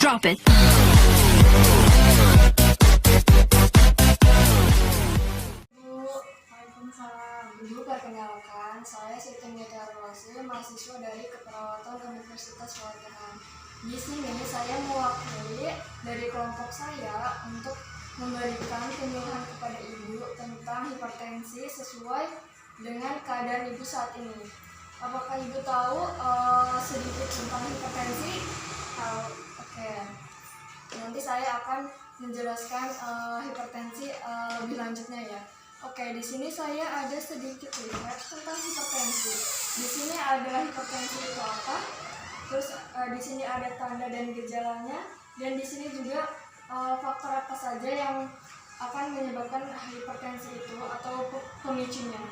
Drop it. Dulu perkenalkan, saya Siti Nidarwasi, mahasiswa dari Keperawatan Universitas Wajah. Di sini saya mewakili dari kelompok saya untuk memberikan penyuluhan kepada ibu tentang hipertensi sesuai dengan keadaan ibu saat ini. Apakah ibu tahu sedikit tentang hipertensi? Tahu. Oke. Nanti saya akan menjelaskan hipertensi lebih lanjutnya ya. Oke, di sini saya ada sedikit lihat tentang hipertensi. Di sini ada hipertensi itu apa? Terus di sini ada tanda dan gejalanya, dan di sini juga faktor apa saja yang akan menyebabkan hipertensi itu atau pemicunya.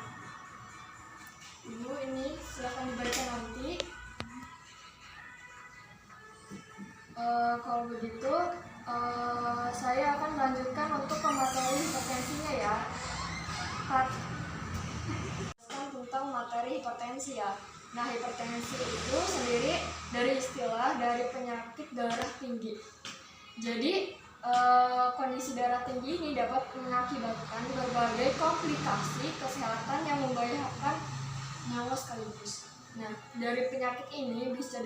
Ibu, ini silakan dibaca nanti. Kalau begitu, saya akan melanjutkan untuk pemateri hipertensinya ya. Tentang materi hipertensi ya. Nah, hipertensi itu sendiri dari istilah dari penyakit darah tinggi. Jadi kondisi darah tinggi ini dapat mengakibatkan berbagai komplikasi kesehatan yang membahayakan nyawa sekaligus. Nah, dari penyakit ini bisa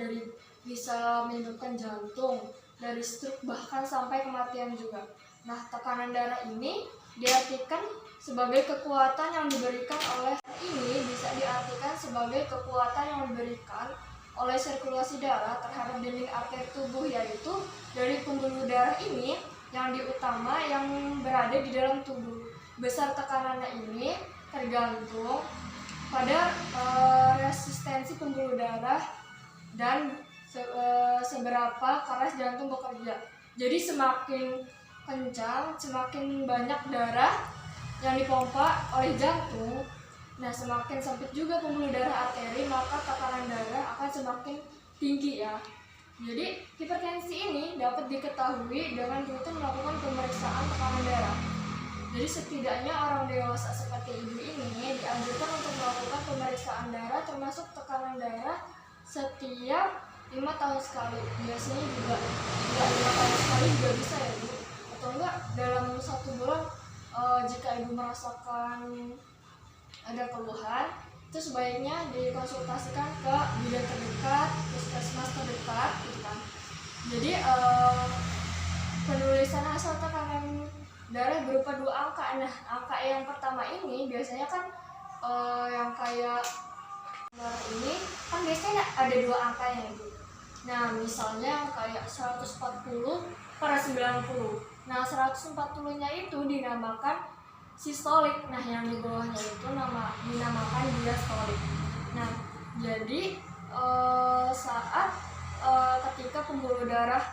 menyebabkan jantung, dari stroke, bahkan sampai kematian juga. Nah, tekanan darah ini diartikan sebagai kekuatan yang diberikan oleh sirkulasi darah terhadap dinding arteri tubuh, yaitu dari pembuluh darah ini yang diutama yang berada di dalam tubuh. Besar tekanannya ini tergantung pada resistensi pembuluh darah dan seberapa keras jantung bekerja. Jadi semakin kencang, semakin banyak darah yang dipompa oleh jantung, nah semakin sempit juga pembuluh darah arteri, maka tekanan darah akan semakin tinggi ya. Jadi hipertensi ini dapat diketahui dengan rutin melakukan pemeriksaan tekanan darah. Jadi setidaknya orang dewasa seperti ibu ini dianjurkan untuk melakukan pemeriksaan darah termasuk tekanan darah setiap 5 tahun sekali. Biasanya juga enggak 5 tahun sekali juga bisa ya Bu. Atau enggak dalam 1 bulan jika ibu merasakan ada keluhan, itu sebaiknya dikonsultasikan ke bidan terdekat, puskesmas terdekat gitu kan. Jadi penulisan hasil tekanan darah berupa 2 angka. Nah, angka yang pertama ini biasanya kan yang kayak ini kan biasanya ada 2 angkanya itu. Nah, misalnya kayak 140/90. Nah, 140-nya itu dinamakan sistolik. Nah, yang di bawahnya itu dinamakan diastolik. Nah, jadi saat ketika pembuluh darah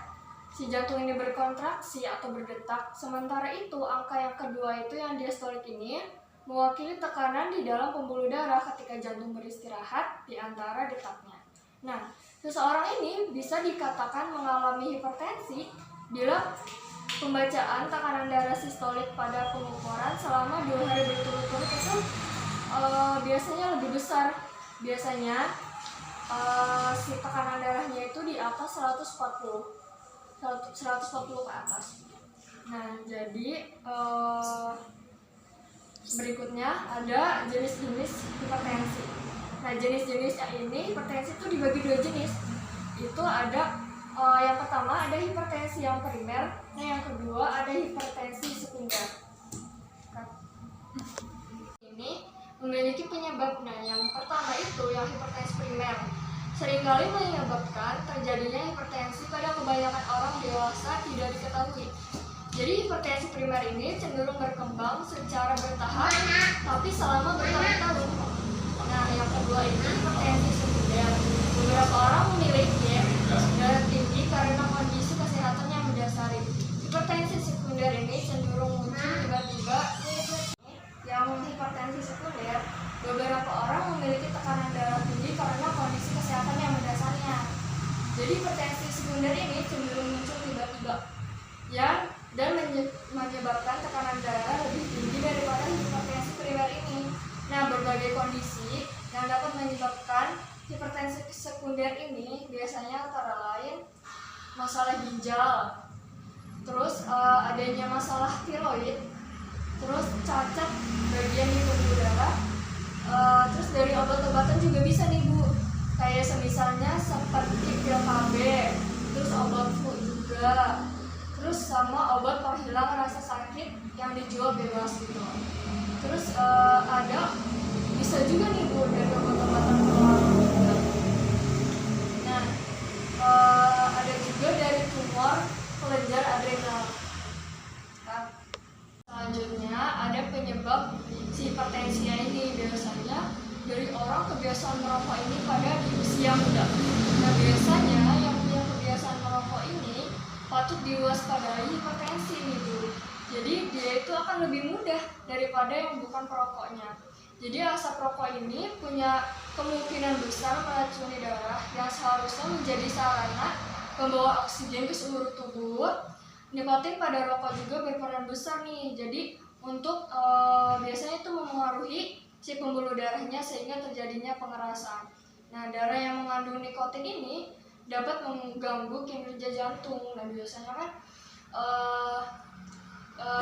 si jantung ini berkontraksi atau berdetak, sementara itu angka yang kedua itu yang diastolik ini mewakili tekanan di dalam pembuluh darah ketika jantung beristirahat di antara detaknya. Nah, seseorang ini bisa dikatakan mengalami hipertensi bila pembacaan tekanan darah sistolik pada pengukuran selama 2 hari berturut-turut itu biasanya lebih besar. Biasanya si tekanan darahnya itu di atas 140 ke atas. Nah, jadi berikutnya ada jenis-jenis hipertensi. Nah, jenis-jenisnya ini hipertensi itu dibagi 2 jenis. Itu ada yang pertama ada hipertensi yang primer, nah yang kedua ada hipertensi sekunder. Ini memiliki penyebab. Nah, yang pertama itu yang hipertensi primer seringkali menyebabkan terjadinya hipertensi pada kebanyakan orang dewasa tidak diketahui. Jadi hipertensi primer ini cenderung berkembang secara bertahap tapi selama bertahun-tahun. Nah, yang kedua ini hipertensi sekunder. Beberapa orang memiliki darah tinggi karena kondisi kesehatan yang mendasari. Hipertensi sekunder ini cenderung muncul tiba-tiba. Yang hipertensi sekunder, beberapa orang memiliki tekanan darah tinggi karena kondisi kesehatan yang mendasarnya. Jadi hipertensi sekunder ini cenderung muncul tiba-tiba dan menyebabkan tekanan darah lebih tinggi daripada hipertensi primer ini. Nah, berbagai kondisi yang dapat menyebabkan hipertensi sekunder ini biasanya antara lain masalah ginjal, terus adanya masalah tiroid, terus cacat bagian di pembuluh darah. Terus dari obat-obatan juga bisa nih Bu, kayak semisalnya seperti pil KB, terus obat flu juga, terus sama obat penghilang rasa sakit yang dijual bebas gitu. Terus ada bisa juga nih Bu dari obat-obatan pengaruh juga. Nah, ada juga dari tumor kelenjar adrenal. Nah, selanjutnya ada penyebab si hipertensinya ini, biasanya dari orang kebiasaan merokok ini pada di usia muda. Nah, biasanya yang punya kebiasaan merokok ini patut diwaspadai hipertensi nih Bu. Jadi dia itu akan lebih mudah daripada yang bukan perokoknya. Jadi asap rokok ini punya kemungkinan besar meracuni darah yang seharusnya menjadi sarana pembawa oksigen ke seluruh tubuh. Nikotin pada rokok juga berperan besar nih. Jadi untuk biasanya itu memengaruhi si pembuluh darahnya sehingga terjadinya pengerasan. Nah, darah yang mengandung nikotin ini dapat mengganggu kinerja jantung, dan biasanya kan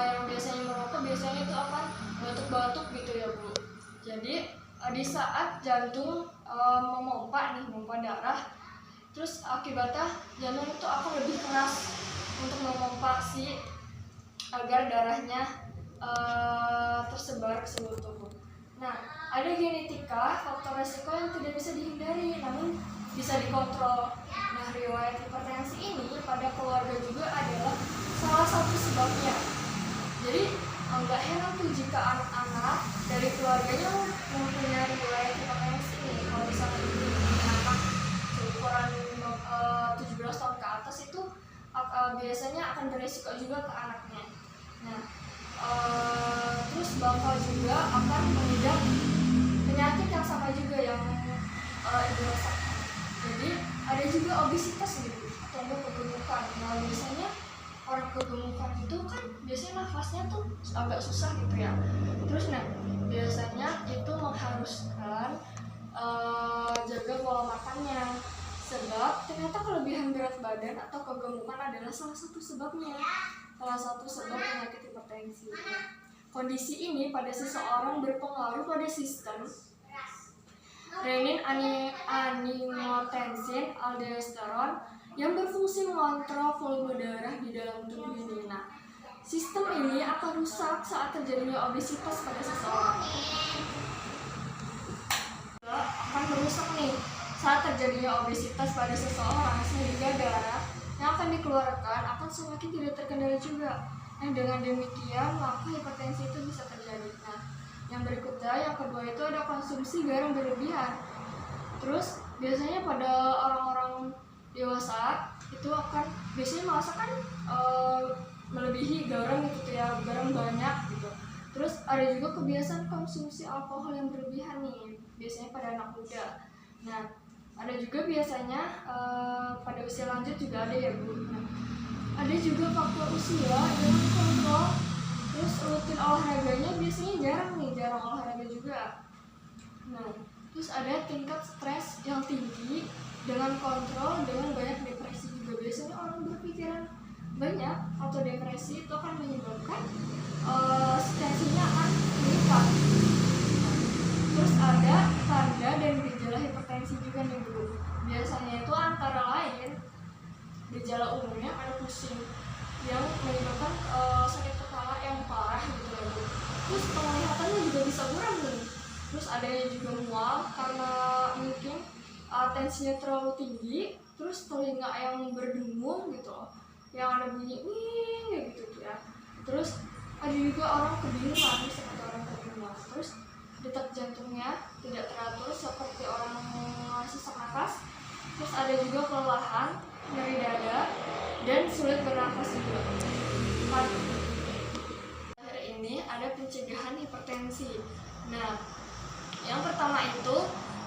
yang biasanya merokok biasanya itu akan batuk-batuk gitu ya Bu. Jadi di saat jantung memompa darah, terus akibatnya jantung itu akan lebih keras untuk memompa agar darahnya tersebar ke seluruh tubuh. Nah, ada genetika, faktor resiko yang tidak bisa dihindari, namun bisa dikontrol. Nah, riwayat hipertensi ini pada keluarga juga adalah salah satu sebabnya. Jadi, nggak heran tuh jika anak-anak dari keluarganya mempunyai riwayat hipertensi ini. Kalau misalnya anak ukuran 17 tahun ke atas itu biasanya akan beresiko juga ke anaknya. Nah, terus bakal juga akan mengidap penyakit yang sama juga yang ibu rasakan. Jadi ada juga obesitas gitu atau enggak kegemukan. Nah, biasanya orang kegemukan itu kan biasanya nafasnya tuh agak susah gitu ya. Terus biasanya itu mengharuskan jaga pola makannya, sebab ternyata kelebihan berat badan atau kegemukan adalah salah satu sebab penyakit hipertensi. Kondisi ini pada seseorang berpengaruh pada sistem renin, angiotensin, aldosteron yang berfungsi mengontrol volume darah di dalam tubuh ini. Nah, sistem ini akan rusak saat terjadinya obesitas pada seseorang. Akan merusak nih saat terjadinya obesitas pada seseorang, sehingga darah yang akan dikeluarkan akan semakin tidak terkendali juga. Nah, dengan demikian maka hipertensi itu bisa terjadi. Nah, yang berikutnya, yang kedua itu ada konsumsi garam berlebihan. Terus biasanya pada orang-orang dewasa itu akan biasanya merasakan melebihi garam gitu ya, garam banyak gitu. Terus ada juga kebiasaan konsumsi alkohol yang berlebihan nih, biasanya pada anak muda. Nah, ada juga biasanya pada usia lanjut juga ada ya Bu. Nah, ada juga faktor usia dengan kontrol. Terus rutin olahraganya biasanya jarang olahraga juga. Nah, terus ada tingkat stres yang tinggi dengan kontrol, dengan banyak depresi juga. Biasanya orang berpikiran banyak atau depresi itu akan menyebabkan tensinya akan meningkat. Terus ada tanda dan gejala hipertensi juga nih Bu. Biasanya itu antara lain gejala umumnya ada pusing yang menyebabkan sakit kepala yang parah gitu ya Bu. Terus penglihatannya juga bisa buram nih. Terus adanya juga mual karena mungkin tensinya terlalu tinggi. Terus telinga yang berdengung gitu, yang ada bunyi wing gitu ya. Terus ada juga orang kebingungan seperti orang kebingungan. Terus detak jantungnya tidak teratur seperti orang sesak napas. Terus ada juga kelelahan, nyeri dada, dan sulit bernafas juga. Akhir ini ada pencegahan hipertensi. Nah, yang pertama itu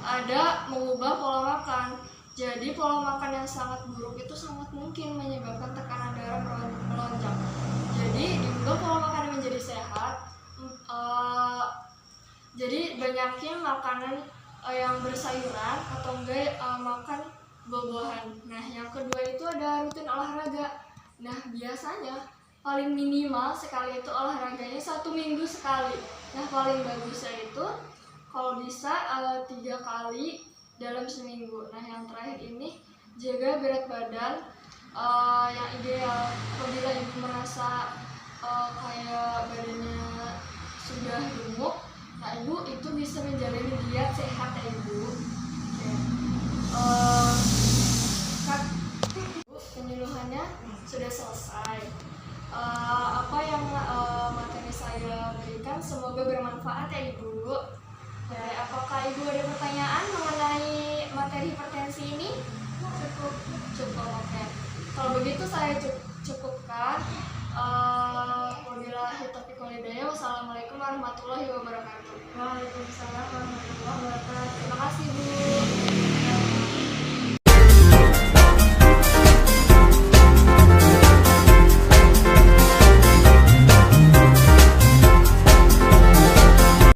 ada mengubah pola makan. Jadi pola makan yang sangat buruk itu sangat mungkin menyebabkan tekanan darah melonjak. Jadi diubah pola makan menjadi sehat. Jadi banyakin makanan yang bersayuran atau enggak makan buah-buahan. Nah, yang kedua itu ada rutin olahraga. Nah, biasanya paling minimal sekali itu olahraganya 1 minggu sekali. Nah, paling bagusnya itu kalau bisa 3 kali dalam seminggu. Nah, yang terakhir ini jaga berat badan yang ideal. Apabila ibu merasa kayak badannya sudah gemuk, nah ibu itu bisa menjalani diet sehat ya ibu. Penyuluhannya sudah selesai. Apa yang materi saya berikan semoga bermanfaat ya ibu. Apakah ibu ada pertanyaan mengenai materi hipertensi ini? Cukup, oke. Kalau begitu saya cukupkan. Wabillahi taufiq wal hidayah. Wassalamualaikum warahmatullahi wabarakatuh. Waalaikumsalam warahmatullahi wabarakatuh. Terima kasih Bu.